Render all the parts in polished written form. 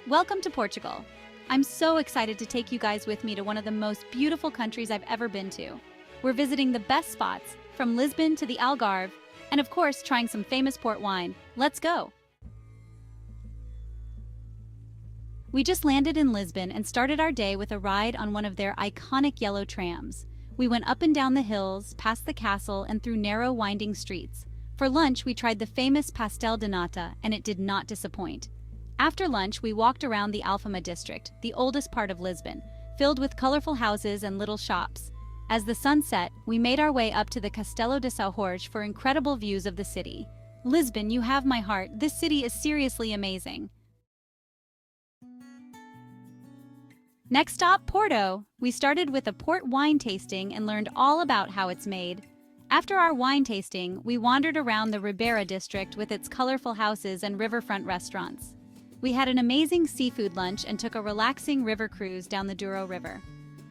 Welcome to Portugal. I'm so excited to take you guys with me to one of the most beautiful countries I've ever been to. We're visiting the best spots, from Lisbon to the Algarve, and of course, trying some famous port wine. Let's go! We just landed in Lisbon and started our day with a ride on one of their iconic yellow trams. We went up and down the hills, past the castle, and through narrow, winding streets. For lunch, we tried the famous pastel de nata, and it did not disappoint. After lunch, we walked around the Alfama district, the oldest part of Lisbon, filled with colorful houses and little shops. As the sun set, we made our way up to the Castelo de São Jorge for incredible views of the city. Lisbon, you have my heart. This city is seriously amazing. Next stop, Porto. We started with a port wine tasting and learned all about how it's made. After our wine tasting, we wandered around the Ribeira district with its colorful houses and riverfront restaurants. We had an amazing seafood lunch and took a relaxing river cruise down the Douro River.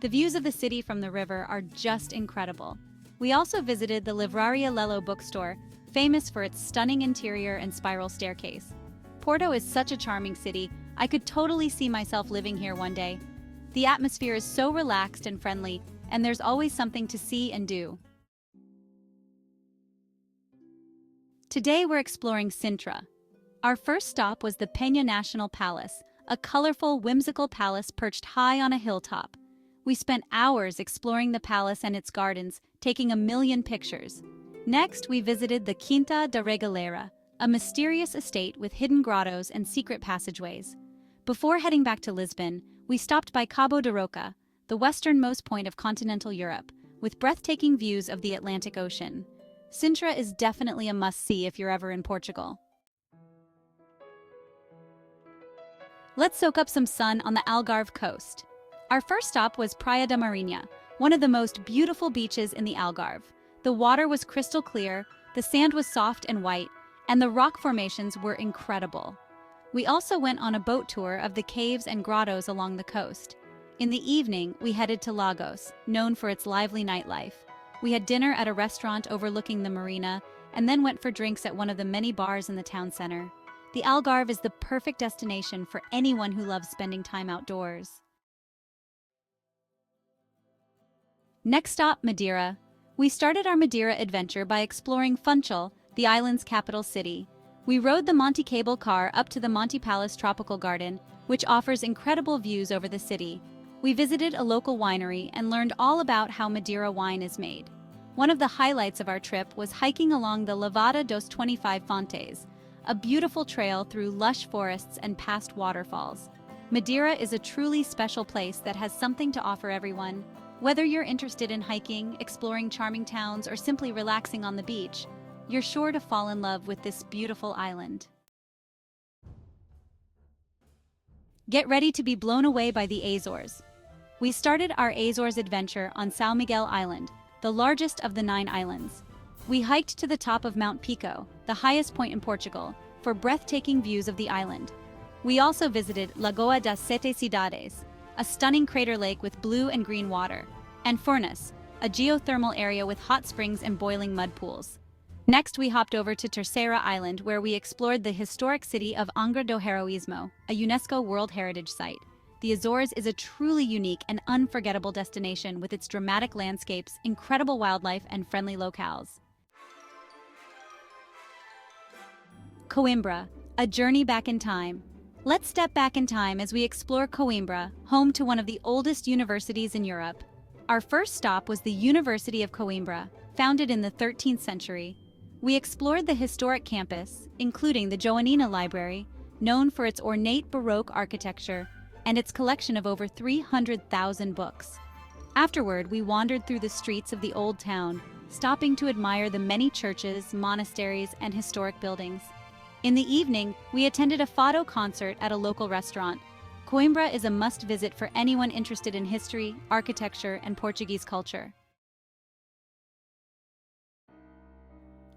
The views of the city from the river are just incredible. We also visited the Livraria Lello bookstore, famous for its stunning interior and spiral staircase. Porto is such a charming city. I could totally see myself living here one day. The atmosphere is so relaxed and friendly, and there's always something to see and do. Today we're exploring Sintra. Our first stop was the Penha National Palace, a colorful, whimsical palace perched high on a hilltop. We spent hours exploring the palace and its gardens, taking a million pictures. Next, we visited the Quinta da Regaleira, a mysterious estate with hidden grottos and secret passageways. Before heading back to Lisbon, we stopped by Cabo de Roca, the westernmost point of continental Europe, with breathtaking views of the Atlantic Ocean. Sintra is definitely a must-see if you're ever in Portugal. Let's soak up some sun on the Algarve coast. Our first stop was Praia da Marinha, one of the most beautiful beaches in the Algarve. The water was crystal clear, the sand was soft and white, and the rock formations were incredible. We also went on a boat tour of the caves and grottos along the coast. In the evening, we headed to Lagos, known for its lively nightlife. We had dinner at a restaurant overlooking the marina, and then went for drinks at one of the many bars in the town center. The Algarve is the perfect destination for anyone who loves spending time outdoors. Next stop, Madeira. We started our Madeira adventure by exploring Funchal, the island's capital city. We rode the Monte Cable car up to the Monte Palace Tropical Garden, which offers incredible views over the city. We visited a local winery and learned all about how Madeira wine is made. One of the highlights of our trip was hiking along the Lavada dos 25 Fontes, a beautiful trail through lush forests and past waterfalls. Madeira is a truly special place that has something to offer everyone. Whether you're interested in hiking, exploring charming towns, or simply relaxing on the beach, you're sure to fall in love with this beautiful island. Get ready to be blown away by the Azores. We started our Azores adventure on São Miguel Island, the largest of the 9 islands. We hiked to the top of Mount Pico, the highest point in Portugal, for breathtaking views of the island. We also visited Lagoa das Sete Cidades, a stunning crater lake with blue and green water, and Furnas, a geothermal area with hot springs and boiling mud pools. Next, we hopped over to Terceira Island, where we explored the historic city of Angra do Heroísmo, a UNESCO World Heritage Site. The Azores is a truly unique and unforgettable destination with its dramatic landscapes, incredible wildlife, and friendly locales. Coimbra, a journey back in time. Let's step back in time as we explore Coimbra, home to one of the oldest universities in Europe. Our first stop was the University of Coimbra, founded in the 13th century. We explored the historic campus, including the Joanina Library, known for its ornate Baroque architecture, and its collection of over 300,000 books. Afterward, we wandered through the streets of the old town, stopping to admire the many churches, monasteries, and historic buildings. In the evening, we attended a fado concert at a local restaurant. Coimbra is a must-visit for anyone interested in history, architecture, and Portuguese culture.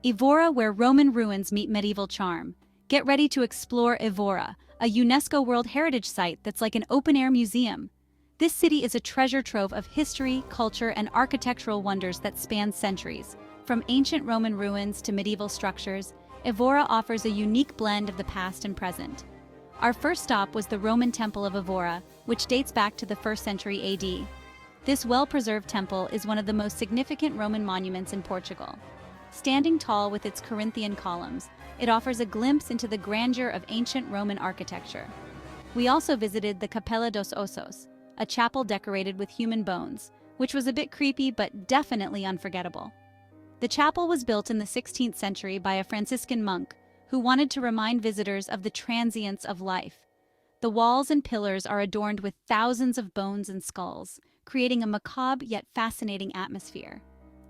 Évora, where Roman ruins meet medieval charm. Get ready to explore Évora, a UNESCO World Heritage Site that's like an open-air museum. This city is a treasure trove of history, culture, and architectural wonders that span centuries. From ancient Roman ruins to medieval structures, Évora offers a unique blend of the past and present. Our first stop was the Roman Temple of Evora, which dates back to the 1st century AD. This well-preserved temple is one of the most significant Roman monuments in Portugal. Standing tall with its Corinthian columns, it offers a glimpse into the grandeur of ancient Roman architecture. We also visited the Capela dos Ossos, a chapel decorated with human bones, which was a bit creepy but definitely unforgettable. The chapel was built in the 16th century by a Franciscan monk who wanted to remind visitors of the transience of life. The walls and pillars are adorned with thousands of bones and skulls, creating a macabre yet fascinating atmosphere.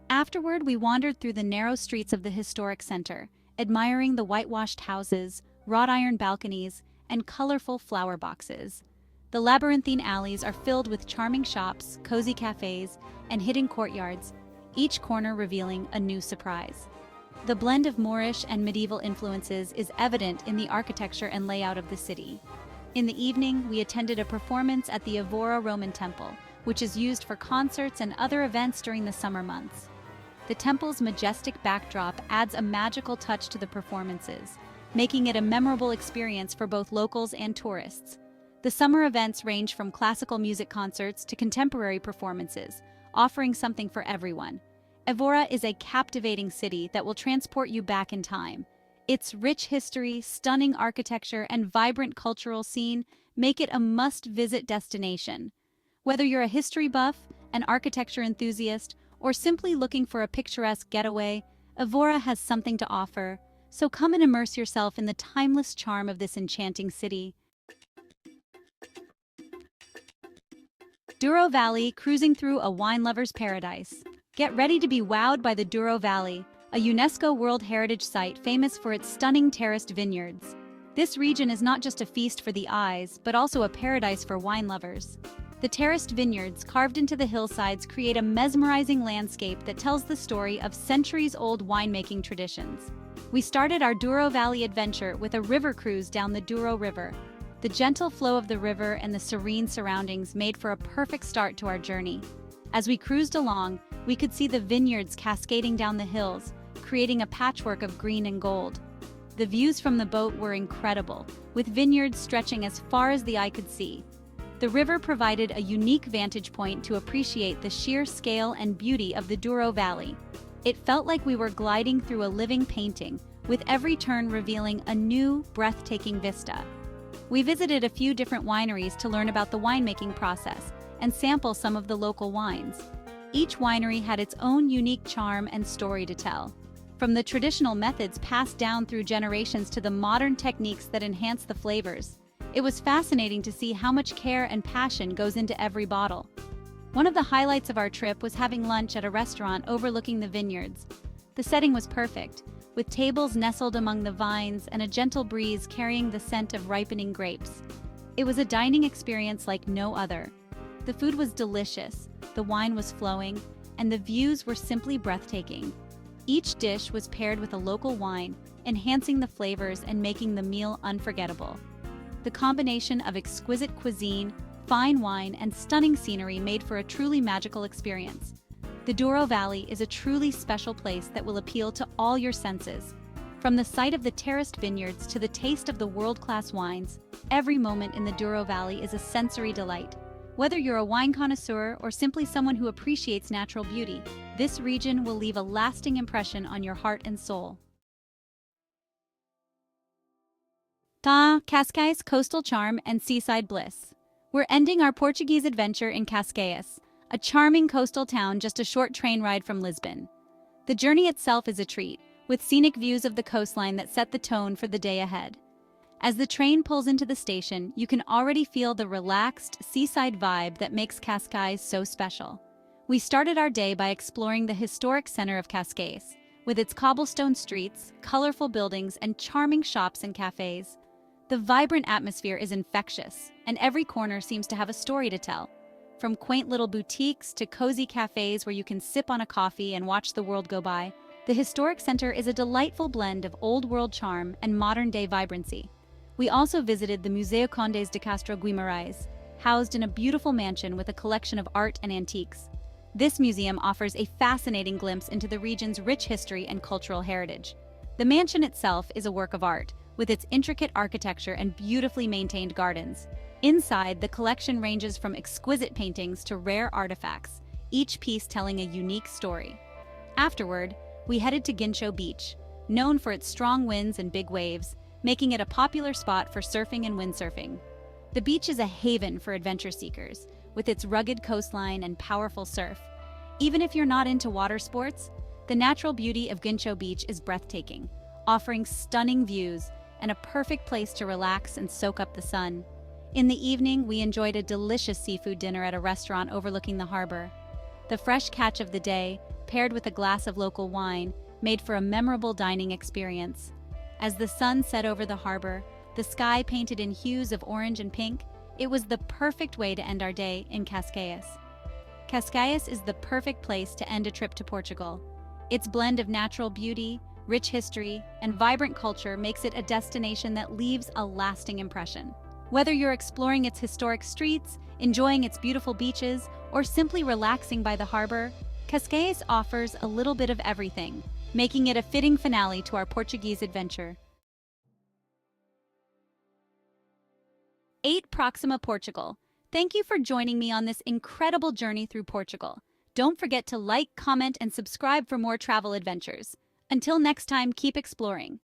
Afterward, we wandered through the narrow streets of the historic center, admiring the whitewashed houses, wrought iron balconies, and colorful flower boxes. The labyrinthine alleys are filled with charming shops, cozy cafes, and hidden courtyards, each corner revealing a new surprise. The blend of Moorish and medieval influences is evident in the architecture and layout of the city. In the evening, we attended a performance at the Evora Roman Temple, which is used for concerts and other events during the summer months. The temple's majestic backdrop adds a magical touch to the performances, making it a memorable experience for both locals and tourists. The summer events range from classical music concerts to contemporary performances, offering something for everyone. Evora is a captivating city that will transport you back in time. Its rich history, stunning architecture, and vibrant cultural scene make it a must-visit destination. Whether you're a history buff, an architecture enthusiast, or simply looking for a picturesque getaway, Evora has something to offer. So come and immerse yourself in the timeless charm of this enchanting city. Douro Valley, cruising through a wine lover's paradise. Get ready to be wowed by the Douro Valley, a UNESCO World Heritage Site famous for its stunning terraced vineyards. This region is not just a feast for the eyes, but also a paradise for wine lovers. The terraced vineyards carved into the hillsides create a mesmerizing landscape that tells the story of centuries-old winemaking traditions. We started our Douro Valley adventure with a river cruise down the Douro River. The gentle flow of the river and the serene surroundings made for a perfect start to our journey. As we cruised along, we could see the vineyards cascading down the hills, creating a patchwork of green and gold. The views from the boat were incredible, with vineyards stretching as far as the eye could see. The river provided a unique vantage point to appreciate the sheer scale and beauty of the Douro Valley. It felt like we were gliding through a living painting, with every turn revealing a new, breathtaking vista. We visited a few different wineries to learn about the winemaking process and sample some of the local wines. Each winery had its own unique charm and story to tell. From the traditional methods passed down through generations to the modern techniques that enhance the flavors, it was fascinating to see how much care and passion goes into every bottle. One of the highlights of our trip was having lunch at a restaurant overlooking the vineyards. The setting was perfect, with tables nestled among the vines and a gentle breeze carrying the scent of ripening grapes. It was a dining experience like no other. The food was delicious, the wine was flowing, and the views were simply breathtaking. Each dish was paired with a local wine, enhancing the flavors and making the meal unforgettable. The combination of exquisite cuisine, fine wine, and stunning scenery made for a truly magical experience. The Douro Valley is a truly special place that will appeal to all your senses. From the sight of the terraced vineyards to the taste of the world-class wines, every moment in the Douro Valley is a sensory delight. Whether you're a wine connoisseur or simply someone who appreciates natural beauty, this region will leave a lasting impression on your heart and soul. Cascais, coastal charm, and seaside bliss. We're ending our Portuguese adventure in Cascais, a charming coastal town just a short train ride from Lisbon. The journey itself is a treat, with scenic views of the coastline that set the tone for the day ahead. As the train pulls into the station, you can already feel the relaxed, seaside vibe that makes Cascais so special. We started our day by exploring the historic center of Cascais, with its cobblestone streets, colorful buildings, and charming shops and cafes. The vibrant atmosphere is infectious, and every corner seems to have a story to tell. From quaint little boutiques to cozy cafes where you can sip on a coffee and watch the world go by, the historic center is a delightful blend of old-world charm and modern-day vibrancy. We also visited the Museu Condes de Castro Guimarães, housed in a beautiful mansion with a collection of art and antiques. This museum offers a fascinating glimpse into the region's rich history and cultural heritage. The mansion itself is a work of art, with its intricate architecture and beautifully maintained gardens. Inside, the collection ranges from exquisite paintings to rare artifacts, each piece telling a unique story. Afterward, we headed to Gincho Beach, known for its strong winds and big waves, making it a popular spot for surfing and windsurfing. The beach is a haven for adventure seekers, with its rugged coastline and powerful surf. Even if you're not into water sports, the natural beauty of Gincho Beach is breathtaking, offering stunning views and a perfect place to relax and soak up the sun. In the evening, we enjoyed a delicious seafood dinner at a restaurant overlooking the harbor. The fresh catch of the day, paired with a glass of local wine, made for a memorable dining experience. As the sun set over the harbor, the sky painted in hues of orange and pink, it was the perfect way to end our day in Cascais. Cascais is the perfect place to end a trip to Portugal. Its blend of natural beauty, rich history, and vibrant culture makes it a destination that leaves a lasting impression. Whether you're exploring its historic streets, enjoying its beautiful beaches, or simply relaxing by the harbor, Cascais offers a little bit of everything, making it a fitting finale to our Portuguese adventure. 8 Proxima, Portugal. Thank you for joining me on this incredible journey through Portugal. Don't forget to like, comment, and subscribe for more travel adventures. Until next time, keep exploring.